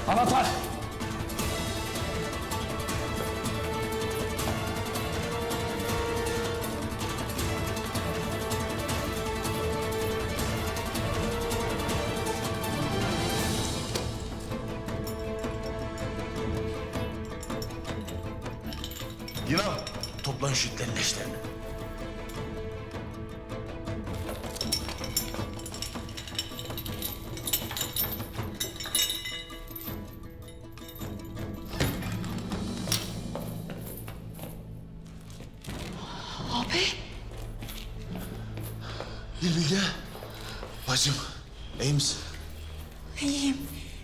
Anahtar! Yılan, toplan şu itlerin leşlerini. Abi. Bilge, bacım, iyi misin? İyiyim.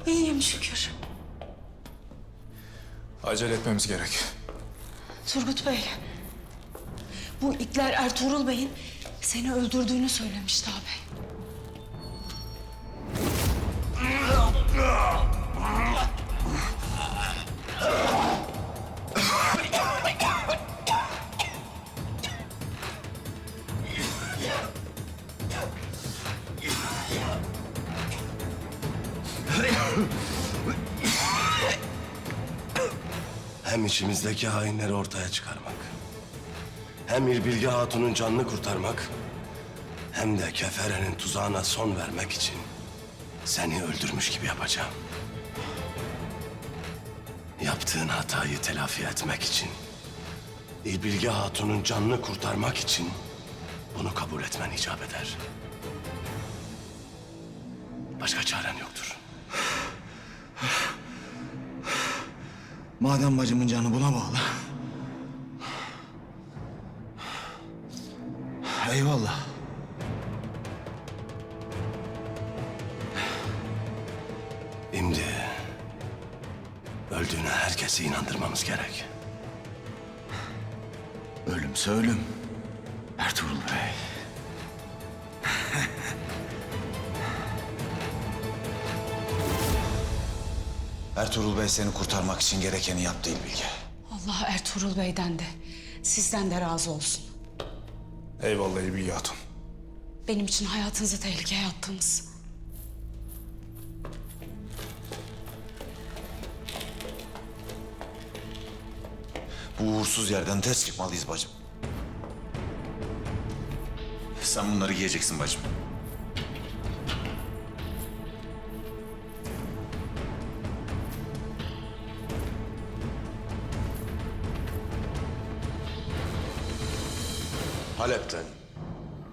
İyiyim şükür. Acele etmemiz gerek. Turgut Bey. Bu itler Ertuğrul Bey'in seni öldürdüğünü söylemişti abi. Hem içimizdeki hainleri ortaya çıkarmak, hem İlbilge Hatun'un canını kurtarmak, hem de Kefere'nin tuzağına son vermek için seni öldürmüş gibi yapacağım. Yaptığın hatayı telafi etmek için, İlbilge Hatun'un canını kurtarmak için bunu kabul etmen icap eder. Başka çaren yoktur. Madem bacımın canı buna bağlı. Eyvallah. Şimdi öldüğüne herkesi inandırmamız gerek. Ölümse ölüm. Ertuğrul Bey. Ertuğrul Bey seni kurtarmak için gerekeni yaptı İlbilge. Allah Ertuğrul Bey'den de sizden de razı olsun. Eyvallah Bilge Hatun. Benim için hayatınızı tehlikeye attınız. Bu uğursuz yerden tez çıkmalıyız bacım. Sen bunları giyeceksin bacım. Halep'ten,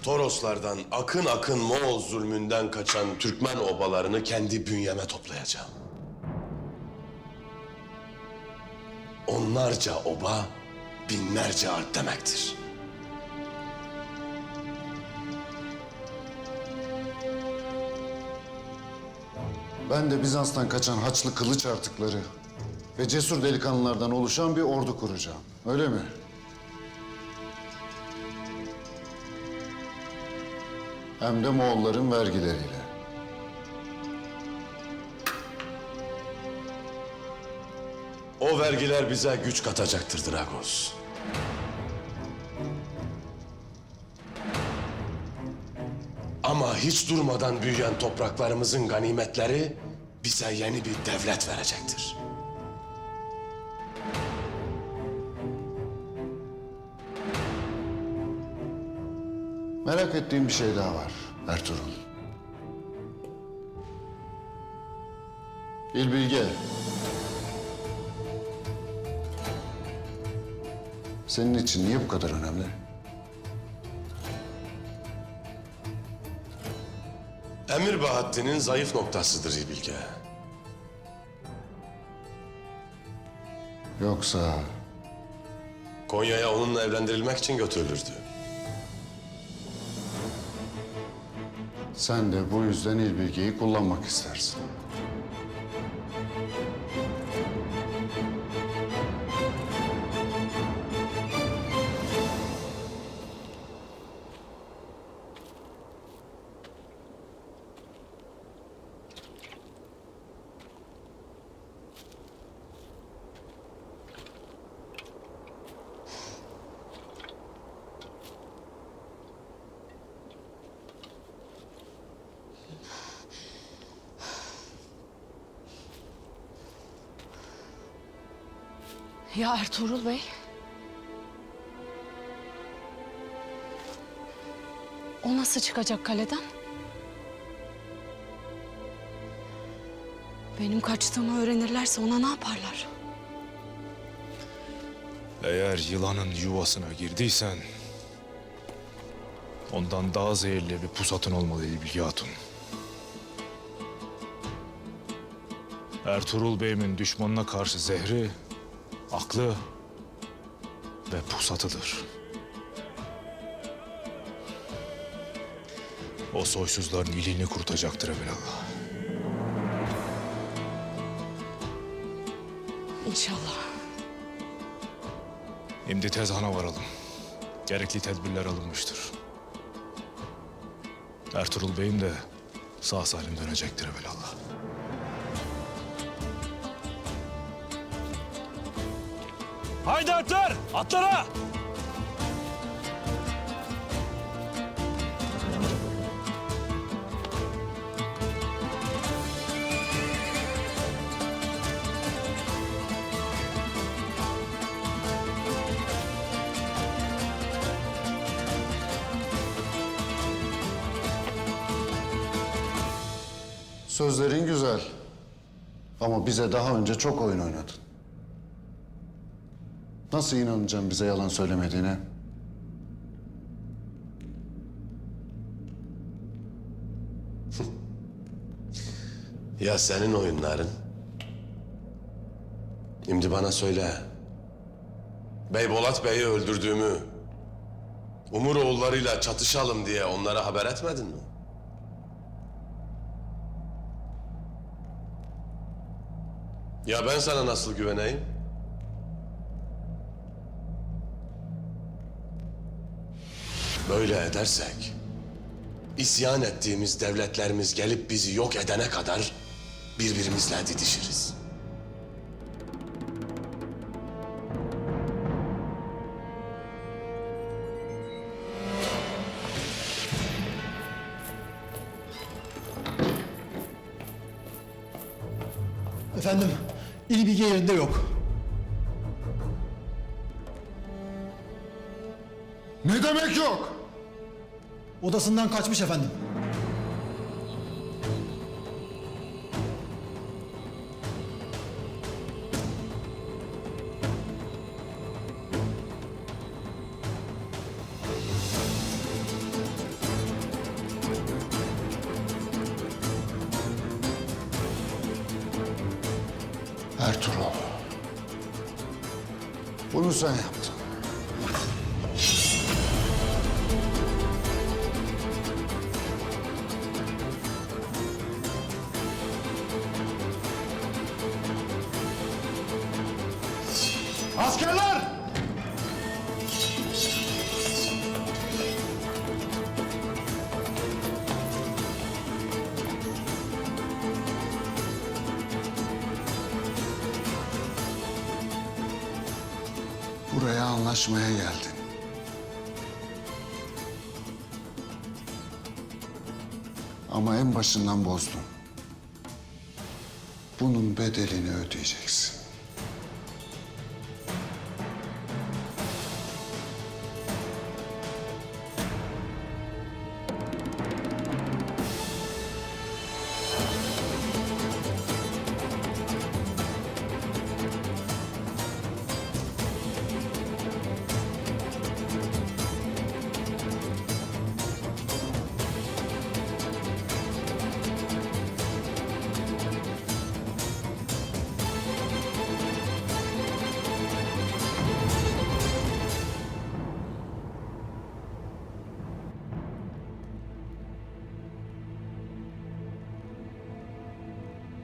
Toroslardan akın akın Moğol zulmünden kaçan Türkmen obalarını kendi bünyeme toplayacağım. Onlarca oba, binlerce alp demektir. Ben de Bizans'tan kaçan Haçlı kılıç artıkları ve cesur delikanlılardan oluşan bir ordu kuracağım. Öyle mi? Hem de Moğolların vergileriyle. O vergiler bize güç katacaktır Dragos. Ama hiç durmadan büyüyen topraklarımızın ganimetleri bize yeni bir devlet verecektir. Merak ettiğim bir şey daha var Ertuğrul. İlbilge. Senin için niye bu kadar önemli? Emir Bahattin'in zayıf noktasıdır İlbilge. Yoksa Konya'ya onunla evlendirilmek için götürülürdü. sen de bu yüzden İlbilge'yi kullanmak istersin. Ya Ertuğrul Bey? O nasıl çıkacak kaleden? Benim kaçtığımı öğrenirlerse ona ne yaparlar? Eğer yılanın yuvasına girdiysen... ondan daha zehirli bir pusatın olmalı Bilge Hatun. Ertuğrul Bey'imin düşmanına karşı zehri, aklı ve pusatıdır. O soysuzların iliğini kurutacaktır evelallah. İnşallah. Şimdi tezhana varalım. Gerekli tedbirler alınmıştır. Ertuğrul Bey'im de sağ salim dönecektir evelallah. Haydi atlar! Atlara! Sözlerin güzel. Ama bize daha önce çok oyun oynadın. Nasıl inanacağım bize yalan söylemediğine? Ya senin oyunların? Şimdi bana söyle. Bey Bolat Bey'i öldürdüğümü, Umur oğullarıyla çatışalım diye onlara haber etmedin mi? Ya ben sana nasıl güveneyim? Böyle edersek, isyan ettiğimiz devletlerimiz gelip bizi yok edene kadar birbirimizle didişiriz. Efendim, İlbilge yerinde yok. Ne demek yok? Odasından kaçmış efendim. Ertuğrul. Bunu sen yaptın. Askerler! Buraya anlaşmaya geldin. Ama en başından bozdun. Bunun bedelini ödeyeceksin.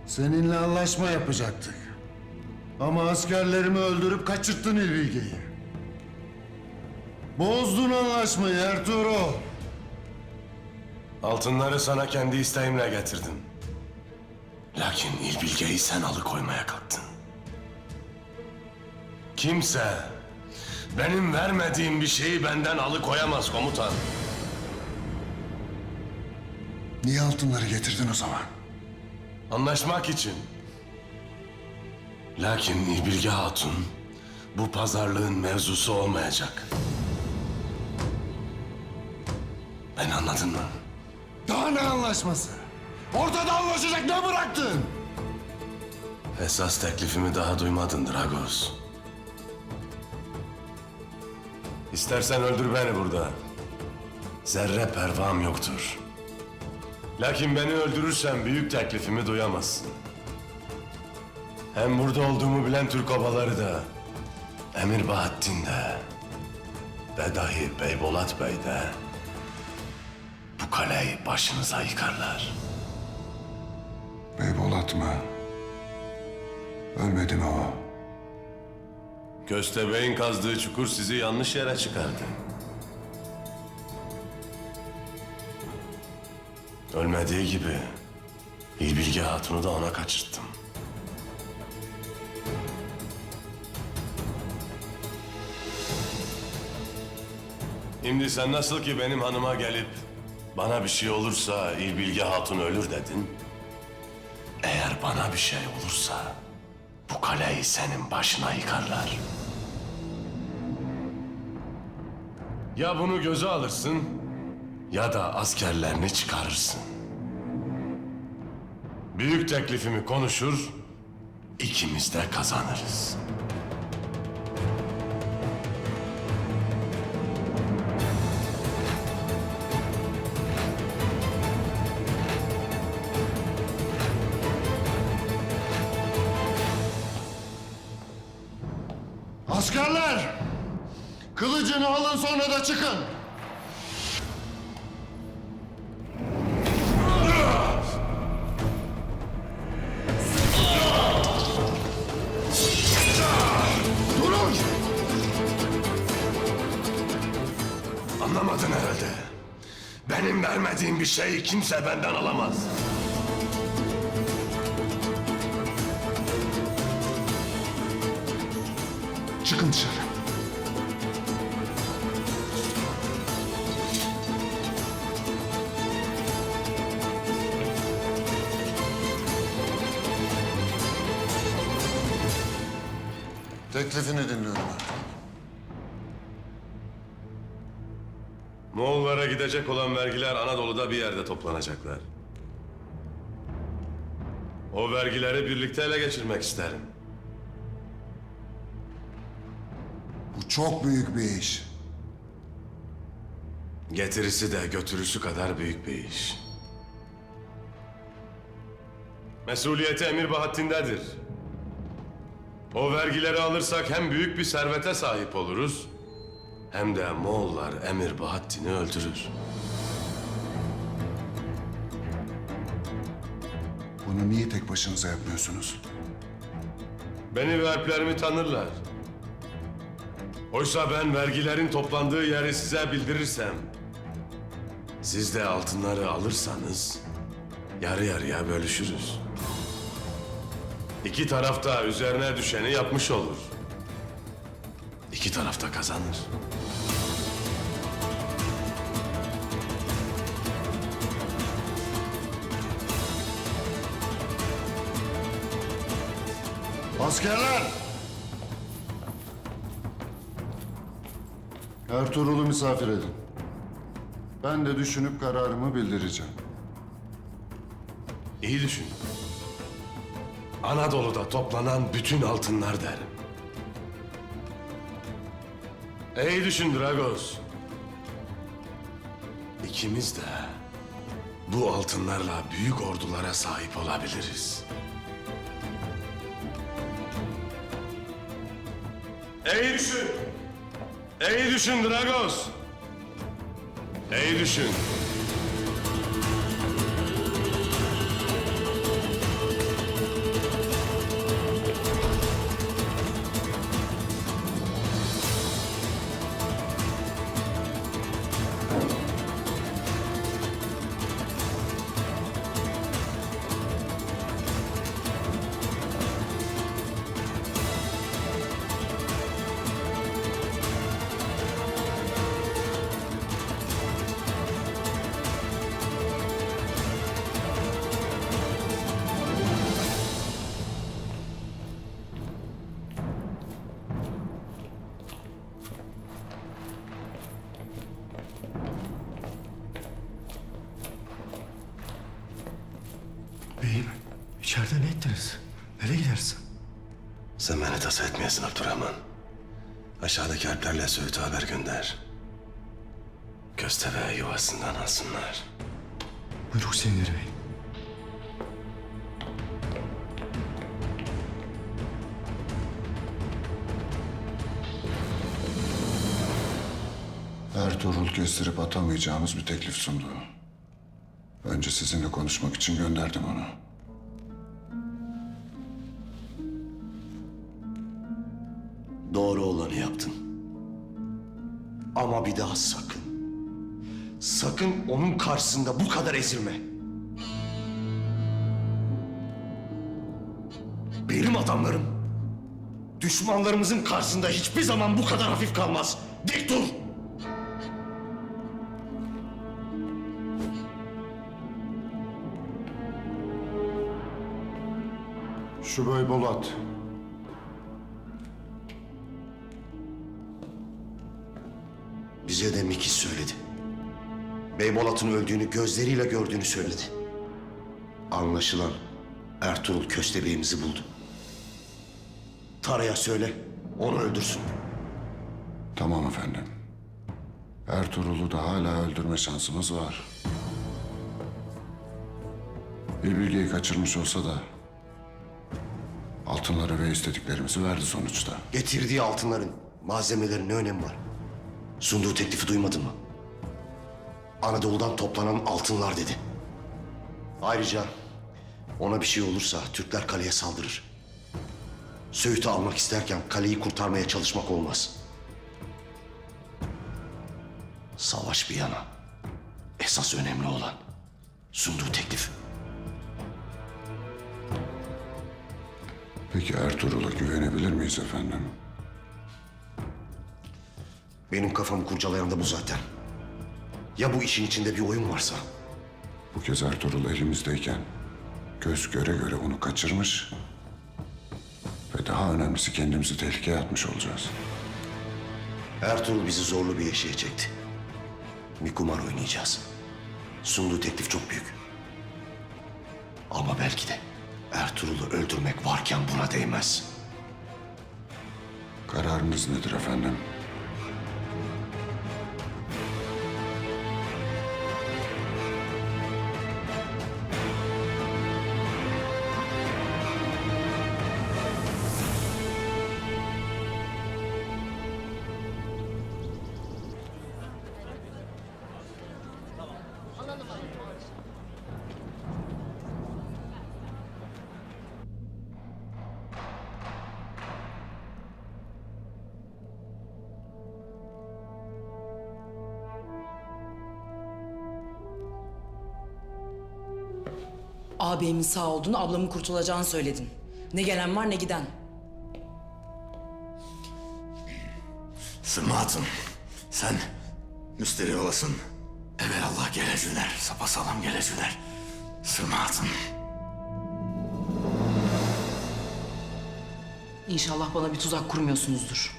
Seninle anlaşma yapacaktık. Ama askerlerimi öldürüp kaçırttın İlbilge'yi. Bozdun anlaşmayı Ertuğrul. Altınları sana kendi isteğimle getirdim. Lakin İlbilge'yi sen alıkoymaya kalktın. Kimse benim vermediğim bir şeyi benden alıkoyamaz komutan. Niye altınları getirdin o zaman? Anlaşmak için. Lakin İlbilge Hatun bu pazarlığın mevzusu olmayacak. Beni anladın mı? Daha ne anlaşması? Ortada anlaşacak ne bıraktın? Esas teklifimi daha duymadın Dragos. İstersen öldür beni burada. Zerre pervam yoktur. Lakin beni öldürürsen büyük teklifimi duyamazsın. Hem burada olduğumu bilen Türk obaları da, Emir Bahattin de ve dahi Beybolat Bey de bu kaleyi başınıza yıkarlar. Beybolat mı? Ölmedi mi o? Köstebeğin kazdığı çukur sizi yanlış yere çıkardı. Ölmediği gibi İlbilge Hatun'u da ona kaçırttım. Şimdi sen nasıl ki benim hanıma gelip bana bir şey olursa İlbilge Hatun ölür dedin. Eğer bana bir şey olursa bu kaleyi senin başına yıkarlar. Ya bunu göze alırsın ya da askerlerini çıkarırsın. Büyük teklifimi konuşur, ikimiz de kazanırız. Askerler! Kılıcını alın sonra da çıkın. Durun! Anlamadın herhalde. Benim vermediğim bir şeyi kimse benden alamaz. Çıkın dışarı. Teklifini dinliyorum. Moğollara gidecek olan vergiler Anadolu'da bir yerde toplanacaklar. O vergileri birlikte ele geçirmek isterim. Bu çok büyük bir iş. Getirisi de götürüsü kadar büyük bir iş. Mesuliyeti Emir Bahattin'dedir. O vergileri alırsak hem büyük bir servete sahip oluruz, hem de Moğollar Emir Bahattin'i öldürür. Bunu niye tek başınıza yapmıyorsunuz? Beni ve alplerimi tanırlar. Oysa ben vergilerin toplandığı yeri size bildirirsem, siz de altınları alırsanız yarı yarıya bölüşürüz. İki taraf da üzerine düşeni yapmış olur. İki taraf da kazanır. Askerler! Ertuğrul'u misafir edin. Ben de düşünüp kararımı bildireceğim. İyi düşün. Anadolu'da toplanan bütün altınlar derim. İyi düşün Dragos. İkimiz de bu altınlarla büyük ordulara sahip olabiliriz. İyi düşün. İyi düşün Dragos. İyi düşün. İçeride ne ettiniz? Nereye gidersin? Sen beni tasa etmeyesin Abdurrahman. Aşağıdaki harplerle Söğüt'e haber gönder. Köstebeği yuvasından alsınlar. Buyur Hüseyin Bey. Ertuğrul kestirip atamayacağımız bir teklif sundu. Önce sizinle konuşmak için gönderdim onu. Doğru olanı yaptın. Ama bir daha sakın. Sakın onun karşısında bu kadar ezilme. Benim adamlarım düşmanlarımızın karşısında hiçbir zaman bu kadar hafif kalmaz. Dik dur. Şubay Bolat. Bize de Mikis söyledi. Beybolat'ın öldüğünü gözleriyle gördüğünü söyledi. Anlaşılan Ertuğrul köstebeğimizi buldu. Tara'ya söyle, onu öldürsün. Tamam efendim. Ertuğrul'u da hala öldürme şansımız var. Bir bilgiyi kaçırmış olsa da altınları ve istediklerimizi verdi sonuçta. Getirdiği altınların, malzemelerin ne önemi var? Sunduğu teklifi duymadın mı? Anadolu'dan toplanan altınlar dedi. Ayrıca ona bir şey olursa Türkler kaleye saldırır. Söğüt'ü almak isterken kaleyi kurtarmaya çalışmak olmaz. Savaş bir yana. Esas önemli olan sunduğu teklif. Peki Ertuğrul'a güvenebilir miyiz efendim? Benim kafamı kurcalayan da bu zaten. Ya bu işin içinde bir oyun varsa? Bu kez Ertuğrul elimizdeyken göz göre göre onu kaçırmış ve daha önemlisi kendimizi tehlikeye atmış olacağız. Ertuğrul bizi zorlu bir eşiğe çekti. Bir kumar oynayacağız. Sunduğu teklif çok büyük. Ama belki de Ertuğrul'u öldürmek varken buna değmez. Kararınız nedir efendim? Ağabeyimin sağ olduğunu, ablamın kurtulacağını söyledin. Ne gelen var ne giden. Sırma Hatun, sen müsterih olasın. Evelallah geleciler, sapasağlam geleciler. Sırma Hatun. İnşallah bana bir tuzak kurmuyorsunuzdur.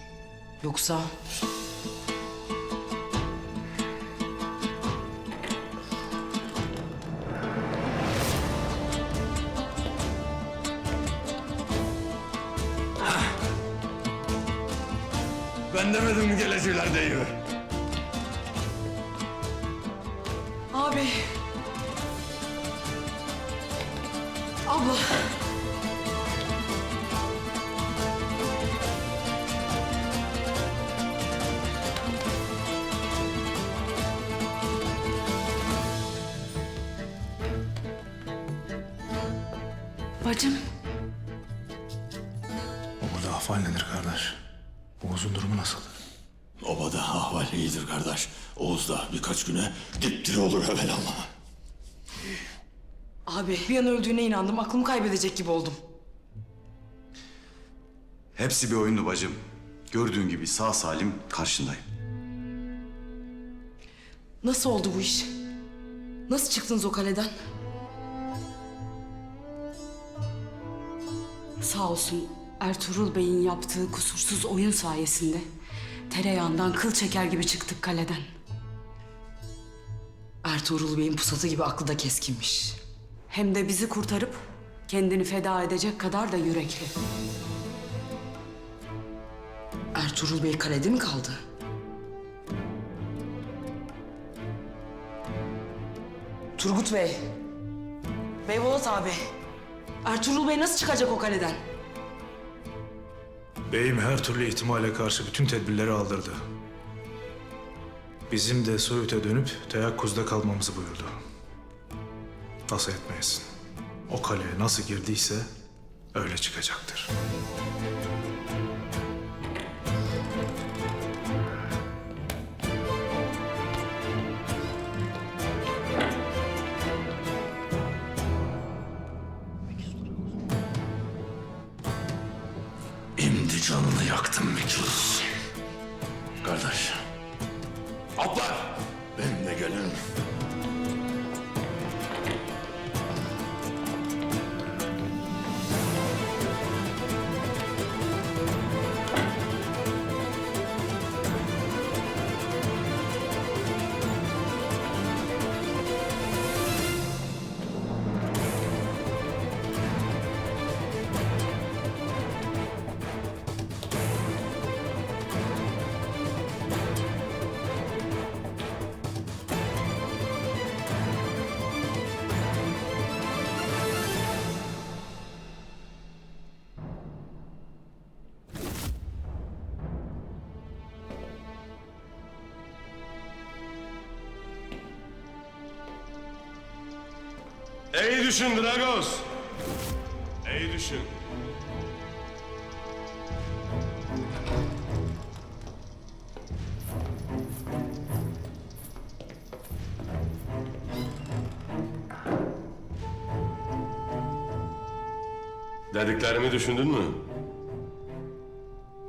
Yoksa... Ben demedim mi geleciler deyiver. Abi. Abla. Bacım, Obada ahval nedir kardeş? Oğuz'un durumu nasıl? Obada ahval iyidir kardeş. Oğuz da birkaç güne dipdiri olur evelallah. Abi bir an öldüğüne inandım. Aklımı kaybedecek gibi oldum. Hepsi bir oyundu bacım. Gördüğün gibi sağ salim karşındayım. Nasıl oldu bu iş? Nasıl çıktınız o kaleden? sağ olsun Ertuğrul Bey'in yaptığı kusursuz oyun sayesinde tereyağından kıl çeker gibi çıktık kaleden. Ertuğrul Bey'in pusatı gibi aklı da keskinmiş. Hem de bizi kurtarıp Kendini feda edecek kadar da yürekli. Ertuğrul Bey kalede mi kaldı? Turgut Bey. Beybolat abi. Ertuğrul Bey nasıl çıkacak o kaleden? Beyim her türlü ihtimale karşı bütün tedbirleri aldırdı. Bizim de Söğüt'e dönüp teyakkuzda kalmamızı buyurdu. Nasıl etmeyesin. O kaleye nasıl girdiyse öyle çıkacaktır. Şimdi canını yaktım Miklos. Kardeş. Atlar. Benimle gelin. İyi düşün Dragos. İyi düşün. Dediklerimi düşündün mü?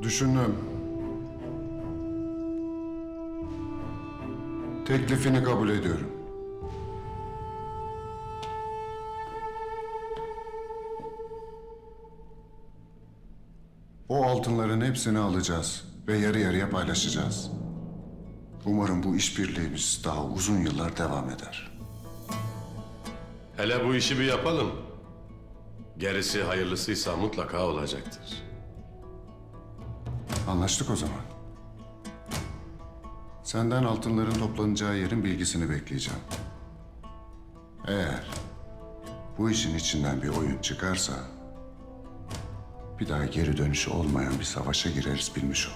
Düşündüm. Teklifini kabul ediyorum. O altınların hepsini alacağız ve yarı yarıya paylaşacağız. Umarım bu işbirliğimiz daha uzun yıllar devam eder. Hele bu işi bir yapalım. Gerisi hayırlısıysa mutlaka olacaktır. Anlaştık o zaman. Senden altınların toplanacağı yerin bilgisini bekleyeceğim. Eğer bu işin içinden bir oyun çıkarsa bir daha geri dönüşü olmayan bir savaşa gireriz, bilmiş ol.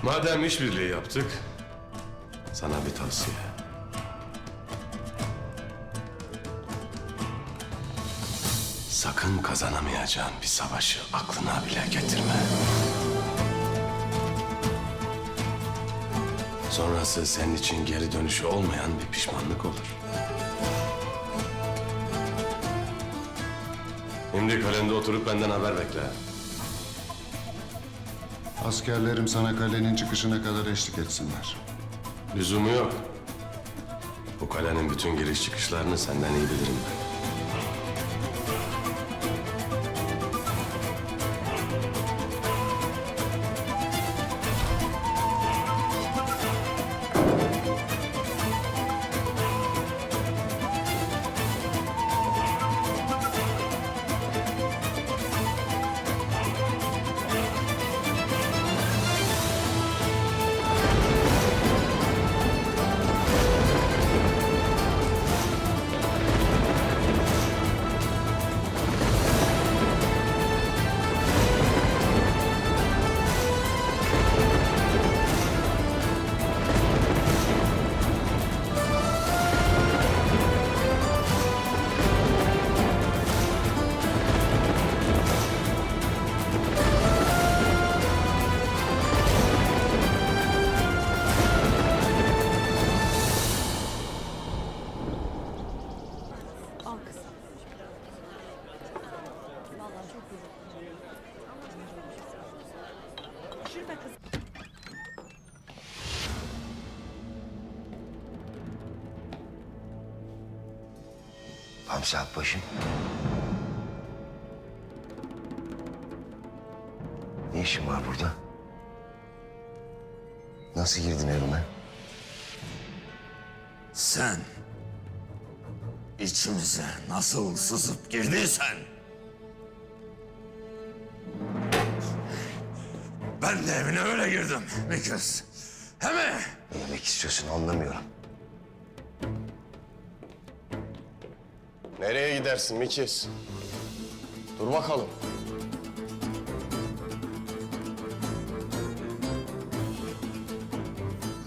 Madem işbirliği yaptık, sana bir tavsiye. Sakın kazanamayacağın bir savaşı aklına bile getirme. Sonrası senin için geri dönüşü olmayan bir pişmanlık olur. Şimdi kalende oturup benden haber bekle. Askerlerim sana kalenin çıkışına kadar eşlik etsinler. Lüzumu yok. Bu kalenin bütün giriş çıkışlarını senden iyi bilirim ben. Hamza Akbaş'ım. Ne işin var burada? Nasıl girdin evime? Sen içimize nasıl sızıp girdiysen ben de evine öyle girdim Mikis. He mi? Ne demek istiyorsun anlamıyorum. Nereye gidersin Mikis? Dur bakalım.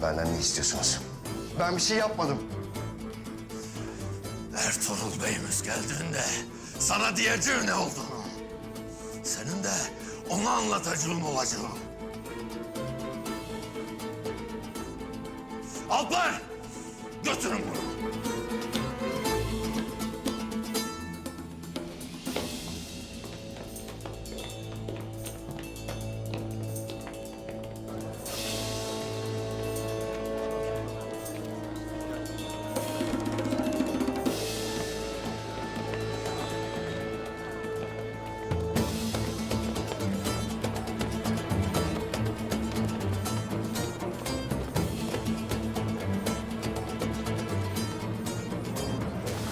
Benden ne istiyorsunuz? Ben bir şey yapmadım. Ertuğrul Bey'imiz geldiğinde sana diyeceğim ne olduğunu. Senin de ona anlatacağın olacağım. Alplar! Götürün bunu.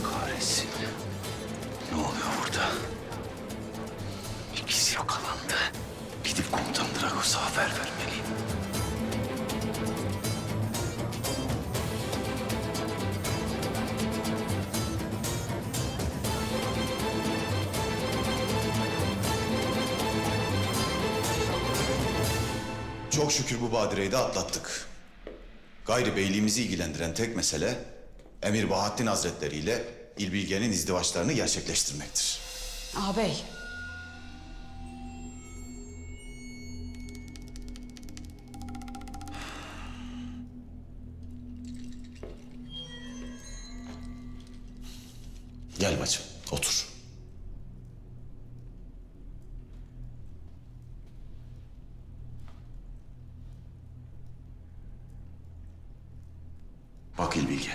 Kahretsin. Ne oluyor burada? İkisi yakalandı. Gidip komutan Dragos'a haber vermeliyim. Çok şükür bu badireyi de atlattık. Gayri beyliğimizi ilgilendiren tek mesele Emir Bahattin Hazretleri ile İlbilge'nin izdivaçlarını gerçekleştirmektir. Ağabey. Gel bacım, otur. Bak İlbilge.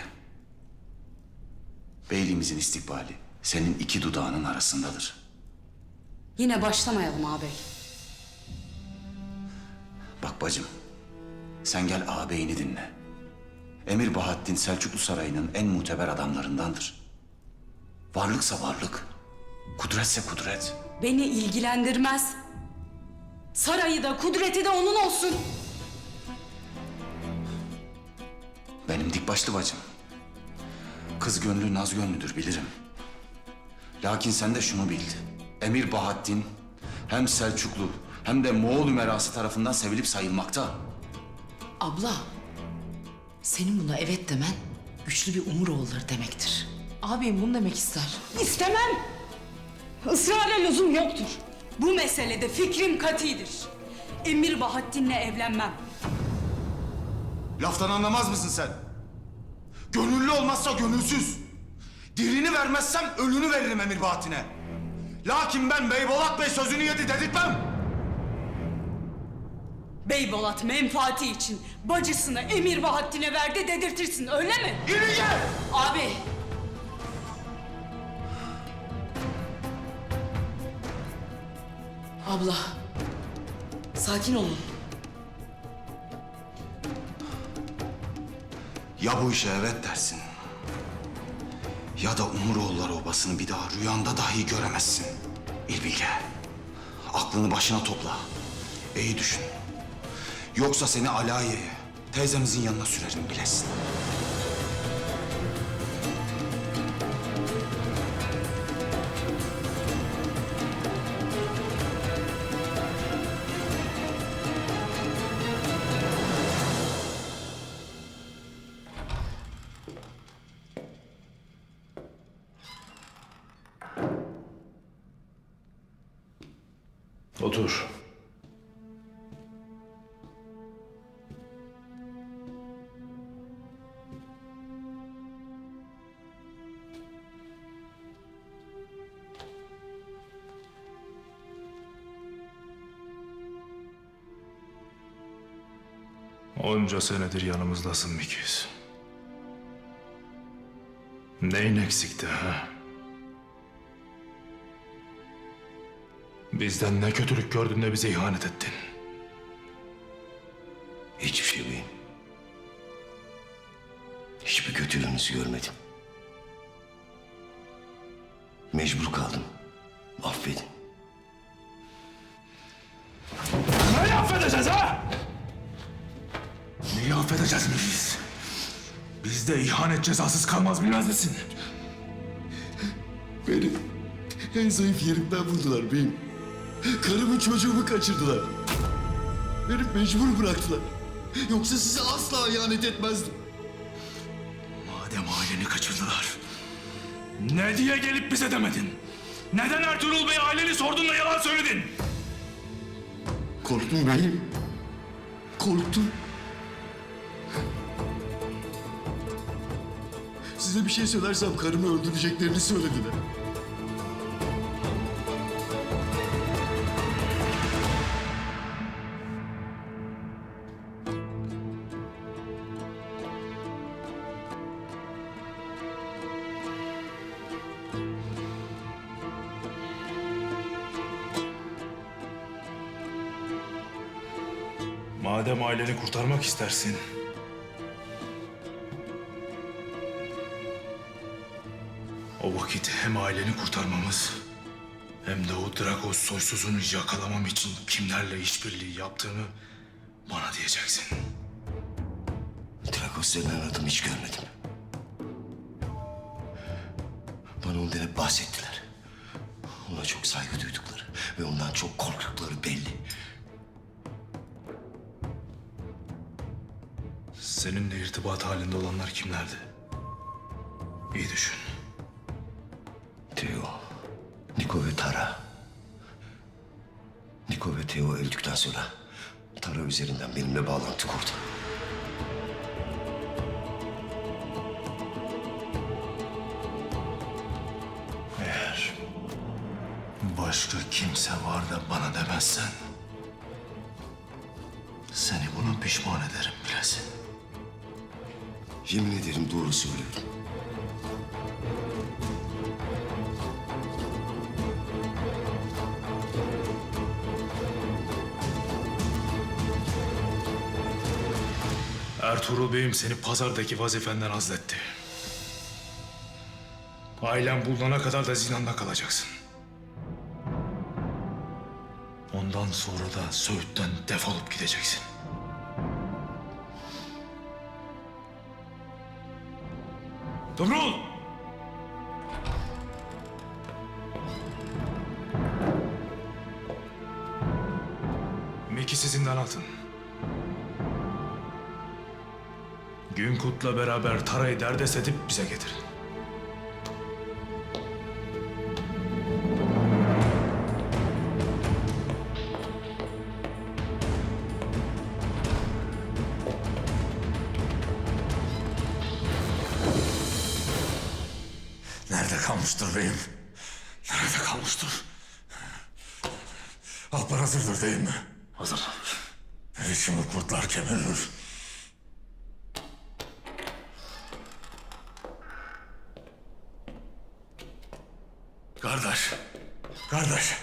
Beyliğimizin istikbali senin iki dudağının arasındadır. Yine başlamayalım ağabey. Bak bacım, sen gel ağabeyini dinle. Emir Bahattin Selçuklu Sarayı'nın en muteber adamlarındandır. Varlıksa varlık, kudretse kudret. Beni ilgilendirmez. Sarayı da kudreti de onun olsun. Benim dik başlı bacım. Kız gönlü naz gönlüdür bilirim. Lakin sen de şunu bil. Emir Bahattin hem Selçuklu hem de Moğol ümerası tarafından sevilip sayılmakta. Abla, senin buna evet demen güçlü bir Umuroğulları demektir. Abim bunu demek ister. İstemem. Israra lüzum yoktur. Bu meselede fikrim katidir. Emir Bahattin'le evlenmem. Laftan anlamaz mısın sen? Gönüllü olmazsa gönülsüz. Dirini vermezsem ölünü veririm Emir Bahattin'e. Lakin ben Beybolat Bey sözünü yedi dedirtmem. Beybolat menfaati için bacısını Emir Bahattin'e verdi dedirtirsin öyle mi? Yürü gel! Abi. Abla, sakin olun. Ya bu işe evet dersin. Ya da Umuroğulları obasını bir daha rüyanda dahi göremezsin. İlbilge, aklını başına topla. İyi düşün. Yoksa seni Alayiye'ye, teyzemizin yanına sürerim bilesin. Otur. Onca senedir yanımızdasın Mikis. Neyin eksikti ha? Bizden ne kötülük gördün de bize ihanet ettin. Hiçbir şey beyim. Hiçbir hiçbir kötülüğünüzü görmedim. Mecbur kaldım. Affedin. Neyi affedeceğiz ha? Neyi affedeceğiz biz? Bizde ihanet cezasız kalmaz bilmez misin? Beni en zayıf yerimden buldular beyim. Karımı çocuğumu kaçırdılar. Beni mecbur bıraktılar. Yoksa size asla ihanet etmezdim. Madem aileni kaçırdılar, ne diye gelip bize demedin? Neden Ertuğrul Bey aileni sordun da yalan söyledin? Korktum beyim. Korktum. Size bir şey söylersem karımı öldüreceklerini söylediler. Madem aileni kurtarmak istersin, o vakit hem aileni kurtarmamız hem de o Dragos soysuzunu yakalamam için kimlerle işbirliği yaptığını bana diyeceksin. Dragos denen adamı hiç görmedim. Bana ondan hep bahsettiler. Ona çok saygı duydukları ve ondan çok korktukları belli. Seninle irtibat halinde olanlar kimlerdi? İyi düşün. Theo, Niko ve Tara. Niko ve Theo öldükten sonra Tara üzerinden benimle bağlantı kurdu. Eğer başka kimse var da bana demezsen seni buna pişman ederim bilesin. Yemin ederim doğru söylüyorum. Ertuğrul Bey'im seni pazardaki vazifenden azletti. Ailen bulunana kadar da zindanda kalacaksın. Ondan sonra da Söğüt'ten defolup gideceksin. Dumrul! Mikis'i zindan atın. Günkut'la beraber Tara'yı derdest edip bize getirin. Nerede kalmıştır beyim? Nerede kalmıştır? Alplar hazırdır değil mi? Hazır. İçimi kurtlar kemirir. Kardeş.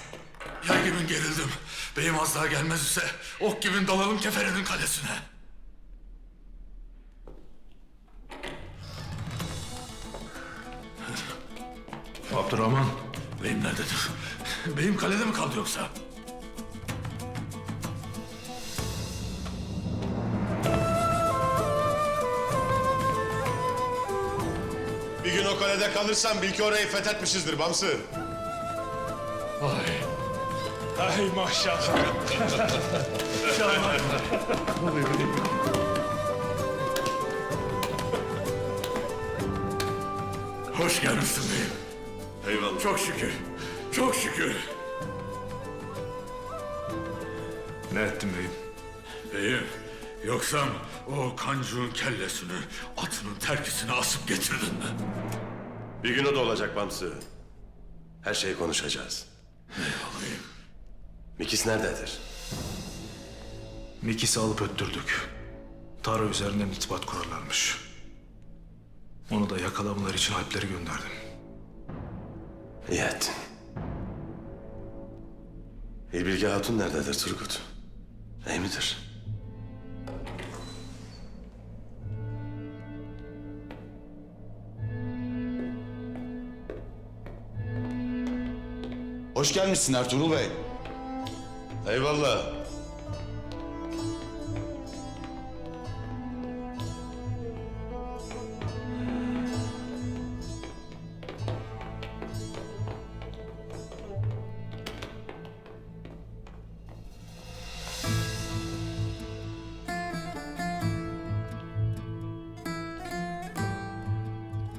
Yay gibi gerildim. Beyim az daha gelmez ise ok gibi dalalım Kefere'nin kalesine. Abdurrahman. Beyim nerededir? Beyim kalede mi kaldı yoksa? Bir gün o kalede kalırsan bil ki orayı fethetmişizdir Bamsı. Ay maşallah. Hoş gelmişsin beyim. Eyvallah. Çok şükür. Çok şükür. Ne ettin beyim? Beyim, yoksa o kancuğun kellesini, atının terkisini asıp getirdin mi? Bir gün o da olacak Bamsı. Her şeyi konuşacağız. Eyvallah beyim. Mikis nerededir? Mikis'i alıp öttürdük. Tara üzerinden irtibat kurarlarmış. Onu da yakalamalar için Alpleri gönderdim. İyi ettin. İlbilge Hatun nerededir Turgut? İyi midir? Hoş gelmişsin Ertuğrul Bey. Eyvallah.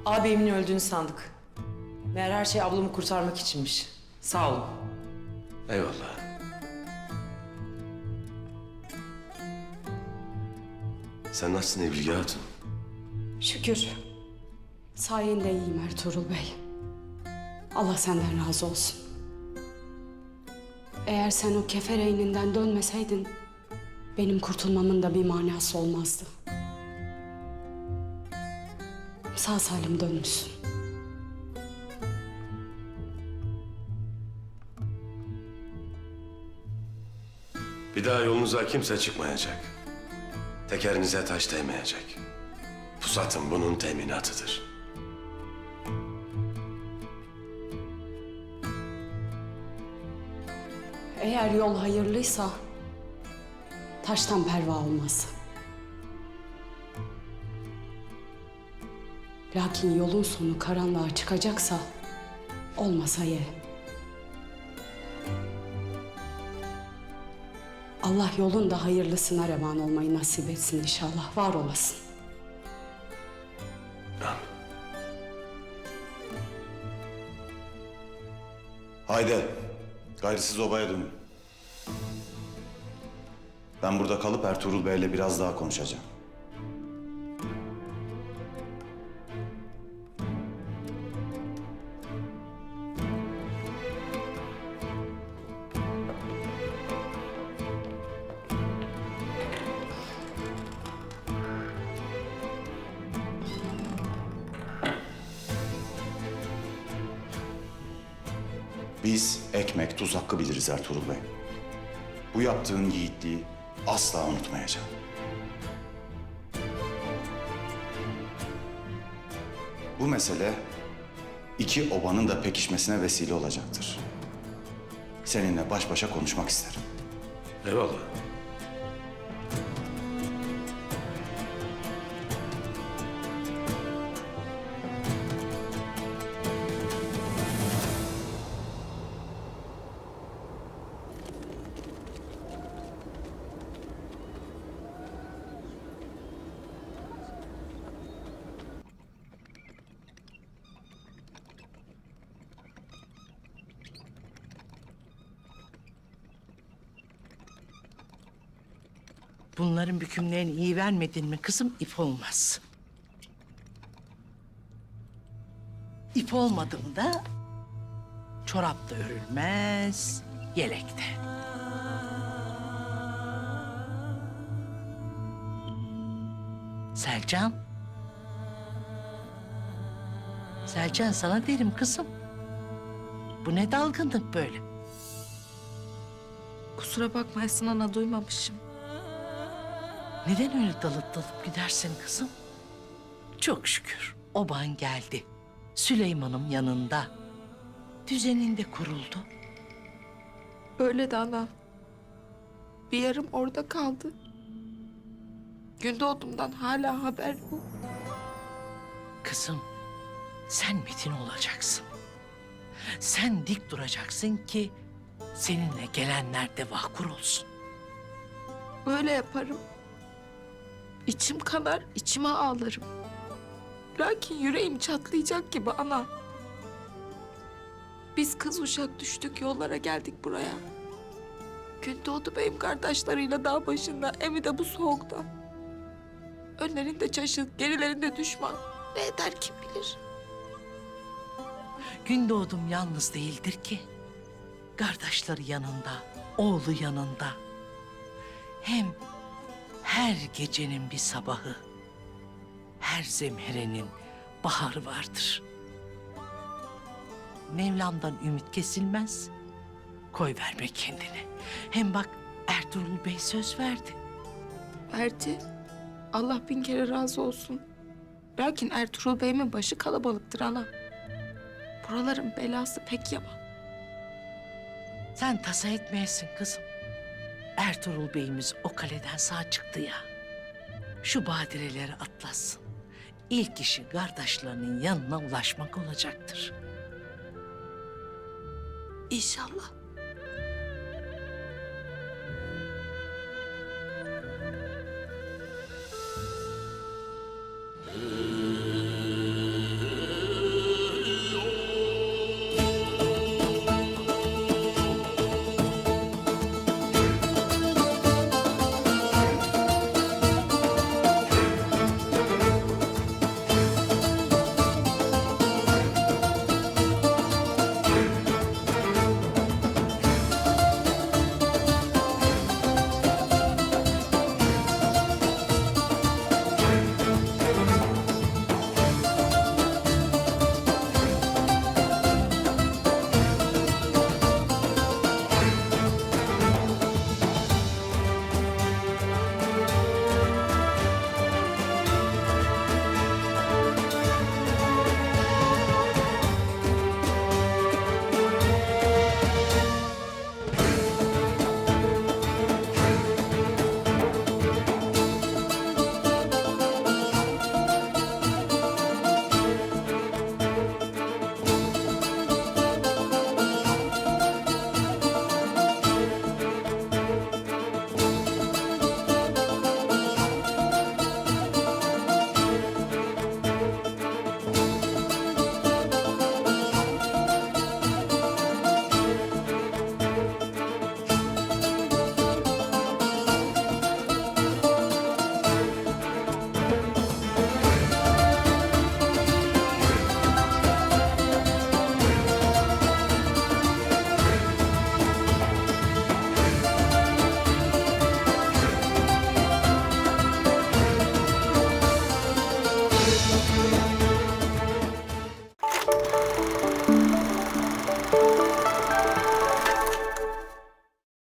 Ağabeyimin öldüğünü sandık. Meğer her şey ablamı kurtarmak içinmiş. Sağ olun. Eyvallah. Sen nasılsın İlbilge Hatun? Şükür. Sayende iyiyim Ertuğrul Bey. Allah senden razı olsun. Eğer sen o kefereyninden dönmeseydin benim kurtulmamın da bir manası olmazdı. Sağ salim dönmüşsün. Bir daha yolunuza kimse çıkmayacak. Tekerinize taş değmeyecek. Pusatın bunun teminatıdır. Eğer yol hayırlıysa taştan perva olmaz. Lakin yolun sonu karanlığa çıkacaksa olmasa ye. Allah yolun da hayırlısına revan olmayı nasip etsin inşallah. Var olasın. Haydi, gayrısız obaya dönün. Ben burada kalıp Ertuğrul Bey'le biraz daha konuşacağım. Biz ekmek, tuz hakkı biliriz Ertuğrul Bey. Bu yaptığın yiğitliği asla unutmayacağım. Bu mesele iki obanın da pekişmesine vesile olacaktır. Seninle baş başa konuşmak isterim. Eyvallah. Bunların bükümlerini iyi vermedin mi kızım ip olmaz. İp olmadı mı da çorap da örülmez, yelek de. Selcan. Selcan sana derim kızım. Bu ne dalgınlık böyle? Kusura bakma Esin ana, duymamışım. Neden öyle dalıp dalıp gidersin kızım? Çok şükür oban geldi. Süleyman'ım yanında. Düzenin de kuruldu. Öyle de ana. Bir yarım orada kaldı. Gündoğdum'dan hala haber yok. Kızım, sen Metin olacaksın. Sen dik duracaksın ki seninle gelenler de vahkur olsun. Böyle yaparım. İçim kanar, içime ağlarım. Lakin yüreğim çatlayacak gibi ana. Biz kız uşak düştük, yollara geldik buraya. Gündoğdu Bey'im kardeşleriyle dağ başında, emi de bu soğukta. Önlerinde çaşıt, gerilerinde düşman. Ne eder kim bilir? Gündoğdum yalnız değildir ki. Kardeşleri yanında, oğlu yanında. Hem her gecenin bir sabahı, her zemherenin baharı vardır. Mevlam'dan ümit kesilmez. Koy verme kendini. Hem bak Ertuğrul Bey söz verdi. Verdi. Allah bin kere razı olsun. Lakin Ertuğrul Bey'imin başı kalabalıktır ana. Buraların belası pek yaman. Sen tasa etmeyesin kızım. Ertuğrul Bey'imiz o kaleden sağ çıktı ya. Şu badireleri atlatsın. İlk işi kardeşlerinin yanına ulaşmak olacaktır. İnşallah.